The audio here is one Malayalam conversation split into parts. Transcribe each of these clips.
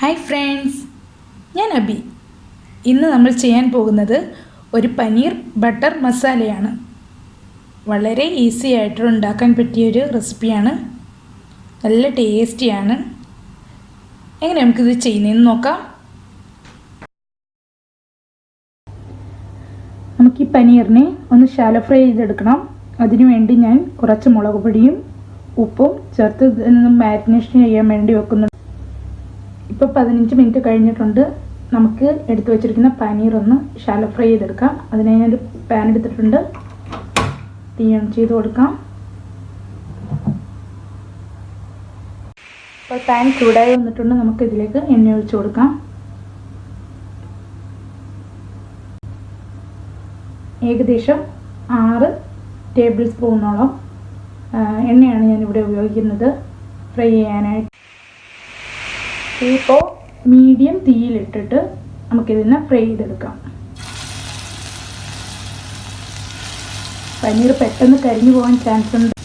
ഹായ് ഫ്രണ്ട്സ്, ഞാൻ അബി. ഇന്ന് നമ്മൾ ചെയ്യാൻ പോകുന്നത് ഒരു പനീർ ബട്ടർ മസാലയാണ്. വളരെ ഈസി ആയിട്ട് ഉണ്ടാക്കാൻ പറ്റിയൊരു റെസിപ്പിയാണ്. നല്ല ടേസ്റ്റിയാണ്. എങ്ങനെ നമുക്കിത് ചെയ്യുന്നതെന്ന് നോക്കാം. നമുക്ക് ഈ പനീറിനെ ഒന്ന് ഷാലോ ഫ്രൈ ചെയ്തെടുക്കണം. അതിനുവേണ്ടി ഞാൻ കുറച്ച് മുളക് പൊടിയും ഉപ്പും ചേർത്ത് മാരിനേഷൻ ചെയ്യാൻ വേണ്ടി വെക്കുന്നു. ഇപ്പോൾ 15 മിനിറ്റ് കഴിഞ്ഞിട്ടുണ്ട്. നമുക്ക് എടുത്തു വച്ചിരിക്കുന്ന പനീർ ഒന്ന് ഷാലോ ഫ്രൈ ചെയ്തെടുക്കാം. അതിന് ഞാനൊരു പാൻ എടുത്തിട്ടുണ്ട്. തീ ഓൺ ചെയ്ത് കൊടുക്കാം. ഇപ്പോൾ പാൻ ചൂടായി വന്നിട്ടുണ്ട്. നമുക്ക് ഇതിലേക്ക് എണ്ണ ഒഴിച്ചു കൊടുക്കാം. ഏകദേശം 6 ടേബിൾ സ്പൂണോളം എണ്ണയാണ് ഞാനിവിടെ ഉപയോഗിക്കുന്നത് ഫ്രൈ ചെയ്യാനായിട്ട്. ഇപ്പോൾ മീഡിയം തീയിലിട്ടിട്ട് നമുക്കിതിനെ ഫ്രൈ ചെയ്തെടുക്കാം. പനീർ പെട്ടെന്ന് കരിഞ്ഞു പോകാൻ ചാൻസ് ഉണ്ട്.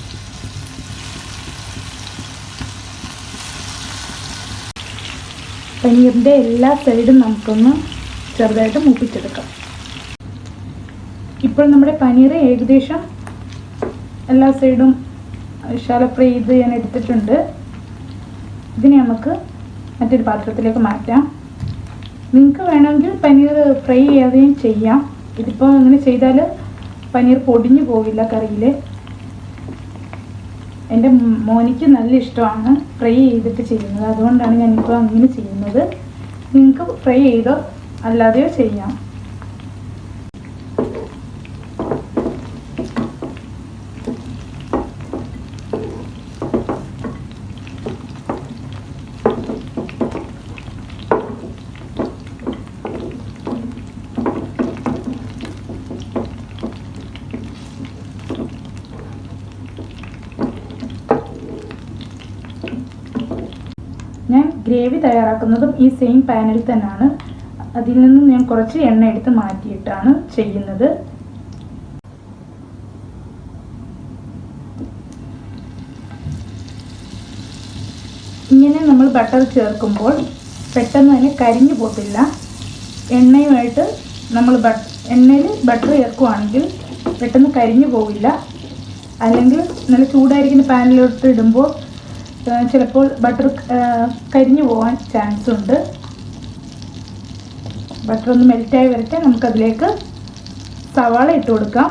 പനീറിൻ്റെ എല്ലാ സൈഡും നമുക്കൊന്ന് ചെറുതായിട്ട് മൂപ്പിച്ചെടുക്കാം. ഇപ്പോൾ നമ്മുടെ പനീർ ഏകദേശം എല്ലാ സൈഡും ഷാലോ ഫ്രൈ ചെയ്ത് ഞാൻ എടുത്തിട്ടുണ്ട്. ഇതിനെ നമുക്ക് മറ്റൊരു പാത്രത്തിലേക്ക് മാറ്റാം. നിങ്ങൾക്ക് വേണമെങ്കിൽ പനീർ ഫ്രൈ ചെയ്യാതെയും ചെയ്യാം. ഇതിപ്പോൾ അങ്ങനെ ചെയ്താൽ പനീർ പൊടിഞ്ഞു പോവില്ല കറിയിൽ. എൻ്റെ മോനിക്ക് നല്ല ഇഷ്ടമാണ് ഫ്രൈ ചെയ്തിട്ട് ചെയ്യുന്നത്. അതുകൊണ്ടാണ് ഞാനിപ്പോൾ അങ്ങനെ ചെയ്യുന്നത്. നിങ്ങൾക്ക് ഫ്രൈ ചെയ്തോ അല്ലാതെയോ ചെയ്യാം. ഞാൻ ഗ്രേവി തയ്യാറാക്കുന്നതും ഈ സെയിം പാനിൽ തന്നെയാണ്. അതിൽ നിന്നും ഞാൻ കുറച്ച് എണ്ണ എടുത്ത് മാറ്റിയിട്ടാണ് ചെയ്യുന്നത്. ഇങ്ങനെ നമ്മൾ ബട്ടർ ചേർക്കുമ്പോൾ പെട്ടെന്ന് തന്നെ കരിഞ്ഞു പോകില്ല. എണ്ണയുമായിട്ട് നമ്മൾ എണ്ണയിൽ ബട്ടർ ചേർക്കുകയാണെങ്കിൽ പെട്ടെന്ന് കരിഞ്ഞു പോകില്ല. അല്ലെങ്കിൽ നല്ല ചൂടായിരിക്കുന്ന പാനിലോട്ട് ഇടുമ്പോൾ ചിലപ്പോൾ ബട്ടർ കരിഞ്ഞു പോകാൻ ചാൻസ് ഉണ്ട്. ബട്ടർ ഒന്ന് മെൽറ്റായി വരട്ടെ. നമുക്കതിലേക്ക് സവാള ഇട്ട് കൊടുക്കാം.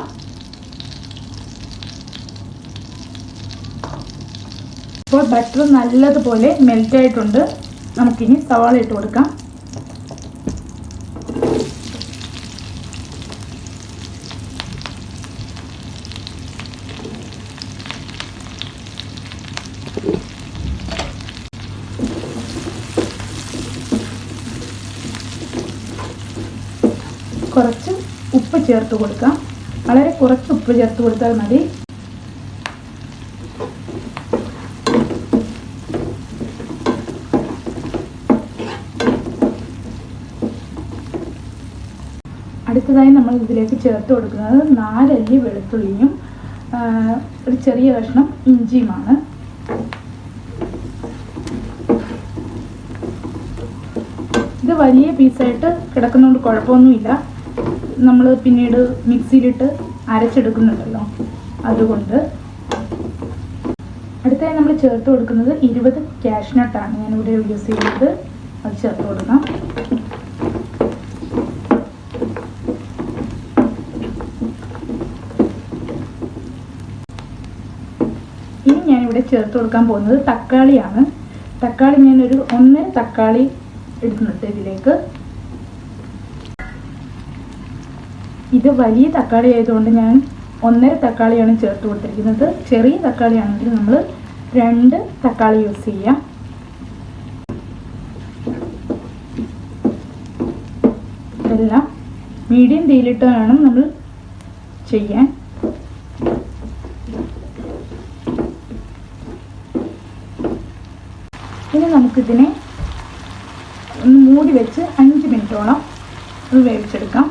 ഇപ്പോൾ ബട്ടർ നല്ലതുപോലെ മെൽറ്റായിട്ടുണ്ട്. നമുക്കിനി സവാള ഇട്ട് കൊടുക്കാം. കുറച്ച് ഉപ്പ് ചേർത്ത് കൊടുക്കാം. വളരെ കുറച്ച് ഉപ്പ് ചേർത്ത് കൊടുത്താൽ മതി. അടുത്തതായി നമ്മൾ ഇതിലേക്ക് ചേർത്ത് കൊടുക്കുന്നത് 4 അല്ലി വെളുത്തുള്ളിയും ഒരു ചെറിയ കഷ്ണം ഇഞ്ചിയുമാണ്. ഇത് വലിയ പീസായിട്ട് കിടക്കുന്നതുകൊണ്ട് കുഴപ്പമൊന്നുമില്ല. നമ്മൾ പിന്നീട് മിക്സിയിലിട്ട് അരച്ചെടുക്കുന്നുണ്ടല്ലോ, അതുകൊണ്ട്. അടുത്തായി നമ്മൾ ചേർത്ത് കൊടുക്കുന്നത് 20 കാഷ്നട്ടാണ് ഞാനിവിടെ യൂസ് ചെയ്യുന്നത്. അത് ചേർത്ത് കൊടുക്കാം. ഇനി ഞാനിവിടെ ചേർത്ത് കൊടുക്കാൻ പോകുന്നത് തക്കാളിയാണ്. തക്കാളി ഞാനൊരു 1 തക്കാളി എടുക്കുന്നുണ്ട് ഇതിലേക്ക്. ഇത് വലിയ തക്കാളി ആയതുകൊണ്ട് ഞാൻ 1.5 തക്കാളിയാണ് ചേർത്ത് കൊടുത്തിരിക്കുന്നത്. ചെറിയ തക്കാളിയാണെങ്കിൽ നമ്മൾ 2 തക്കാളി യൂസ് ചെയ്യാം. ഇതെല്ലാം മീഡിയം തീയിലിട്ട് വേണം നമ്മൾ ചെയ്യാൻ. ഇനി നമുക്കിതിനെ ഒന്ന് മൂടി വെച്ച് 5 മിനിറ്റോളം ഒന്ന് വേവിച്ചെടുക്കാം.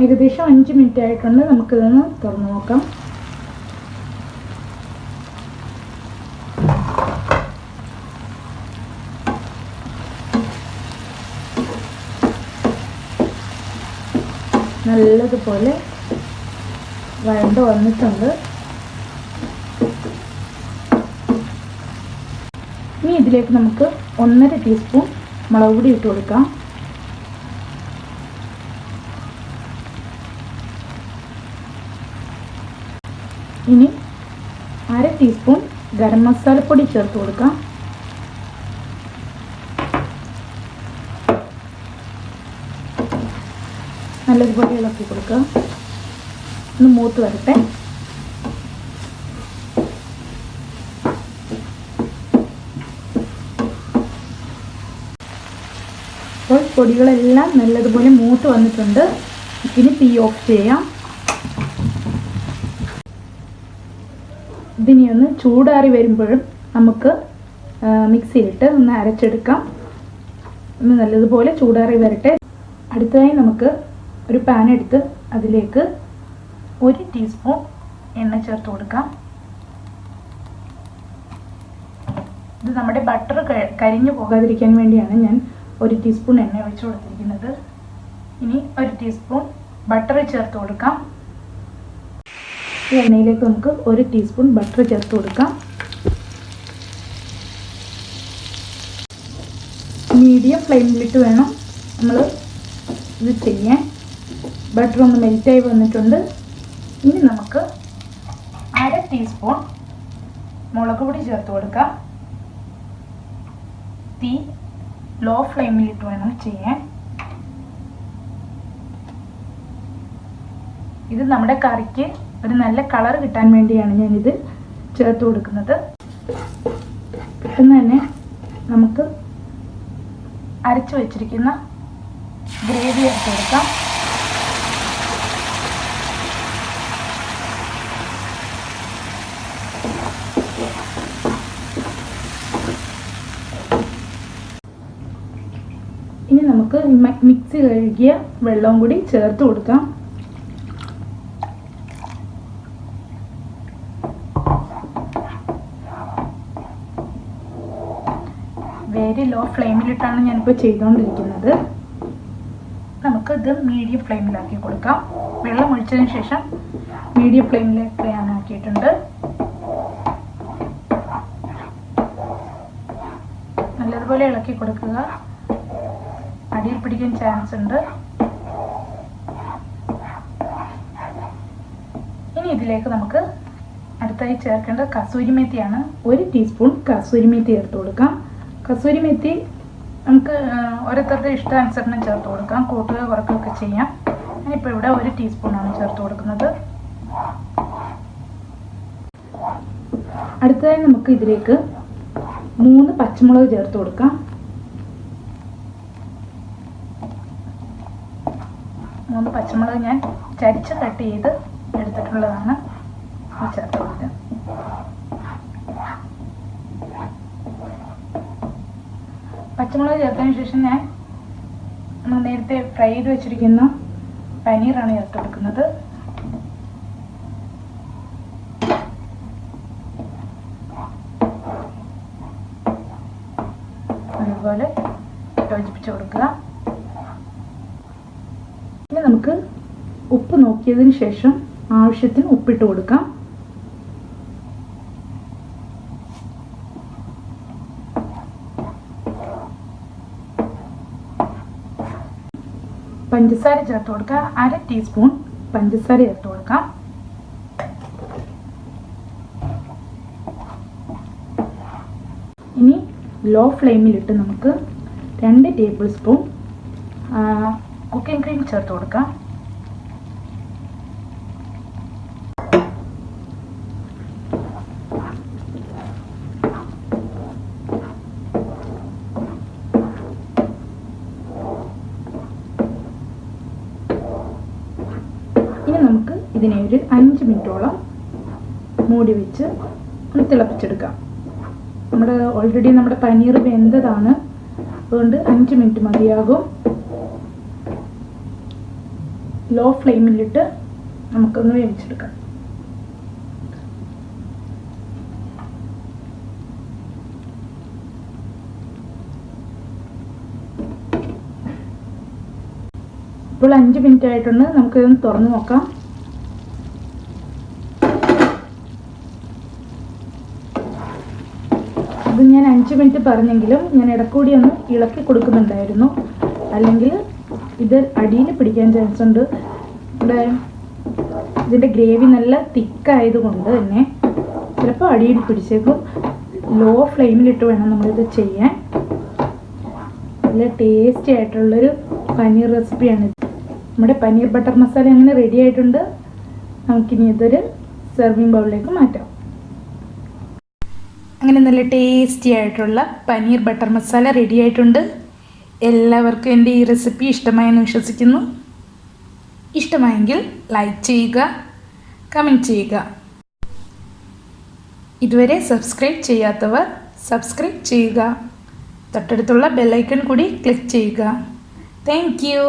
ഏകദേശം 5 മിനിറ്റ് ആയിട്ടുണ്ട്. നമുക്കിതൊന്ന് തുറന്ന് നോക്കാം. നല്ലതുപോലെ വഴണ്ട് വന്നിട്ടുണ്ട്. ഇനി ഇതിലേക്ക് നമുക്ക് 1.5 ടീസ്പൂൺ മുളക് പൊടി ഇട്ട് കൊടുക്കാം. ഇനി 1/2 ടീസ്പൂൺ ഗരം മസാലപ്പൊടി ചേർത്ത് കൊടുക്കാം. നല്ലതുപോലെ ഇളക്കി കൊടുക്കുക. ഒന്ന് മൂത്ത് വരട്ടെ. അപ്പോൾ പൊടികളെല്ലാം നല്ലതുപോലെ മൂത്ത് വന്നിട്ടുണ്ട്. ഇനി തീ ഓഫ് ചെയ്യാം. ഇതിനി ഒന്ന് ചൂടാറി വരുമ്പോഴും നമുക്ക് മിക്സിയിലിട്ട് ഒന്ന് അരച്ചെടുക്കാം. ഒന്ന് നല്ലതുപോലെ ചൂടാറി വരട്ടെ. അടുത്തതായി നമുക്ക് ഒരു പാൻ എടുത്ത് അതിലേക്ക് 1 ടീസ്പൂൺ എണ്ണ ചേർത്ത് കൊടുക്കാം. ഇത് നമ്മുടെ ബട്ടർ കരിഞ്ഞു പോകാതിരിക്കാൻ വേണ്ടിയാണ് ഞാൻ 1 ടീസ്പൂൺ എണ്ണ ഒഴിച്ചു കൊടുത്തിരിക്കുന്നത്. ഇനി 1 ടീസ്പൂൺ ബട്ടർ ചേർത്ത് കൊടുക്കാം. ഈ എണ്ണയിലേക്ക് നമുക്ക് 1 ടീസ്പൂൺ ബട്ടർ ചേർത്ത് കൊടുക്കാം. മീഡിയം ഫ്ലെയിമിലിട്ട് വേണം നമ്മൾ ഇത് ചെയ്യാൻ. ബട്ടർ ഒന്ന് മെൽറ്റായി വന്നിട്ടുണ്ട്. ഇനി നമുക്ക് 1/2 ടീസ്പൂൺ മുളക് പൊടി ചേർത്ത് കൊടുക്കാം. തീ ലോ ഫ്ലെയിമിലിട്ട് വേണം ചെയ്യാൻ. ഇത് നമ്മുടെ കറിക്ക് ഒരു നല്ല കളർ കിട്ടാൻ വേണ്ടിയാണ് ഞാനിത് ചേർത്ത് കൊടുക്കുന്നത്. പെട്ടെന്ന് തന്നെ നമുക്ക് അരച്ചു വച്ചിരിക്കുന്ന ഗ്രേവി ചേർത്ത് കൊടുക്കാം. ഇനി നമുക്ക് മിക്സി കഴുകിയ വെള്ളവും കൂടി ചേർത്ത് കൊടുക്കാം. വെരി ലോ ഫ്ലെയിമിലിട്ടാണ് ഞാനിപ്പോൾ ചെയ്തുകൊണ്ടിരിക്കുന്നത്. നമുക്കിത് മീഡിയം ഫ്ലെയിമിലാക്കി കൊടുക്കാം. വെള്ളം ഒഴിച്ചതിന് ശേഷം മീഡിയം ഫ്ലെയിമിലേക്ക് ഞാൻ ആക്കിയിട്ടുണ്ട്. നല്ലതുപോലെ ഇളക്കി കൊടുക്കുക. അടിയിൽ പിടിക്കാൻ ചാൻസ് ഉണ്ട്. ഇനി ഇതിലേക്ക് നമുക്ക് അടുത്തായി ചേർക്കേണ്ടത് കസൂരി മേത്തിയാണ്. 1 ടീസ്പൂൺ കസൂരി മേത്തി ചേർത്ത് കൊടുക്കാം. കസൂരി മേത്തി നമുക്ക് ഓരോരുത്തരുടെ ഇഷ്ടാനുസരണം ചേർത്ത് കൊടുക്കാം. കൂട്ടുക കുറക്കുകയൊക്കെ ചെയ്യാം. ഞാനിപ്പോൾ ഇവിടെ 1 ടീസ്പൂണാണ് ചേർത്ത് കൊടുക്കുന്നത്. അടുത്തതായി നമുക്ക് ഇതിലേക്ക് 3 പച്ചമുളക് ചേർത്ത് കൊടുക്കാം. 3 പച്ചമുളക് ഞാൻ ചരിച്ച് കട്ട് ചെയ്ത് എടുത്തിട്ടുള്ളതാണ്. ചേർത്ത് കൊടുക്കാം. പച്ചമുളക് ചേർത്തതിന് ശേഷം ഞാൻ നേരത്തെ ഫ്രൈ ചെയ്ത് വെച്ചിരിക്കുന്ന പനീറാണ് ചേർത്ത് കൊടുക്കുന്നത്. അതുപോലെ യോജിപ്പിച്ച് കൊടുക്കുക. ഇനി നമുക്ക് ഉപ്പ് നോക്കിയതിന് ശേഷം ആവശ്യത്തിന് ഉപ്പിട്ട് കൊടുക്കാം. പഞ്ചസാര ചേർത്ത് കൊടുക്കുക. 1/2 ടീസ്പൂൺ പഞ്ചസാര ചേർത്ത് കൊടുക്കാം. ഇനി ലോ ഫ്ലെയിമിലിട്ട് നമുക്ക് 2 ടേബിൾ സ്പൂൺ കുക്കിംഗ് ക്രീം ചേർത്ത് കൊടുക്കാം. ഇനി നമുക്ക് ഇതിനെ ഒരു 5 മിനിറ്റോളം മൂടി വെച്ച് ഒന്ന് തിളപ്പിച്ചെടുക്കാം. ഓൾറെഡി നമ്മുടെ പനീർ വെന്തതാണ്, അതുകൊണ്ട് 5 മിനിറ്റ് മതിയാകും. ലോ ഫ്ലെയിമിലിട്ട് നമുക്കൊന്ന് വേവിച്ചെടുക്കാം. ഇപ്പോൾ 5 മിനിറ്റ് ആയിട്ടുണ്ട്. നമുക്കിതൊന്ന് തുറന്ന് നോക്കാം. ഇത് ഞാൻ 5 മിനിറ്റ് പറഞ്ഞെങ്കിലും ഞാൻ ഇടക്കൂടി ഒന്ന് ഇളക്കി കൊടുക്കുന്നുണ്ടായിരുന്നു. അല്ലെങ്കിൽ ഇത് അടിയിൽ പിടിക്കാൻ ചാൻസ് ഉണ്ട്. ഇവിടെ ഇതിൻ്റെ ഗ്രേവി നല്ല തിക്കായതുകൊണ്ട് തന്നെ ചിലപ്പോൾ അടിയിൽ പിടിച്ചേക്കും. ലോ ഫ്ലെയിമിലിട്ട് വേണം നമ്മളിത് ചെയ്യാൻ. നല്ല ടേസ്റ്റി ആയിട്ടുള്ളൊരു പനീർ റെസിപ്പിയാണിത്. നമ്മുടെ പനീർ ബട്ടർ മസാല അങ്ങനെ റെഡി ആയിട്ടുണ്ട്. നമുക്കിനി ഇതൊരു സെർവിങ് ബൗളിലേക്ക് മാറ്റാം. അങ്ങനെ നല്ല ടേസ്റ്റി ആയിട്ടുള്ള പനീർ ബട്ടർ മസാല റെഡി ആയിട്ടുണ്ട്. എല്ലാവർക്കും എൻ്റെ ഈ റെസിപ്പി ഇഷ്ടമായെന്ന് വിശ്വസിക്കുന്നു. ഇഷ്ടമായെങ്കിൽ ലൈക്ക് ചെയ്യുക, കമൻറ്റ് ചെയ്യുക. ഇതുവരെ സബ്സ്ക്രൈബ് ചെയ്യാത്തവർ സബ്സ്ക്രൈബ് ചെയ്യുക. തൊട്ടടുത്തുള്ള ബെല്ലൈക്കൺ കൂടി ക്ലിക്ക് ചെയ്യുക. Thank you.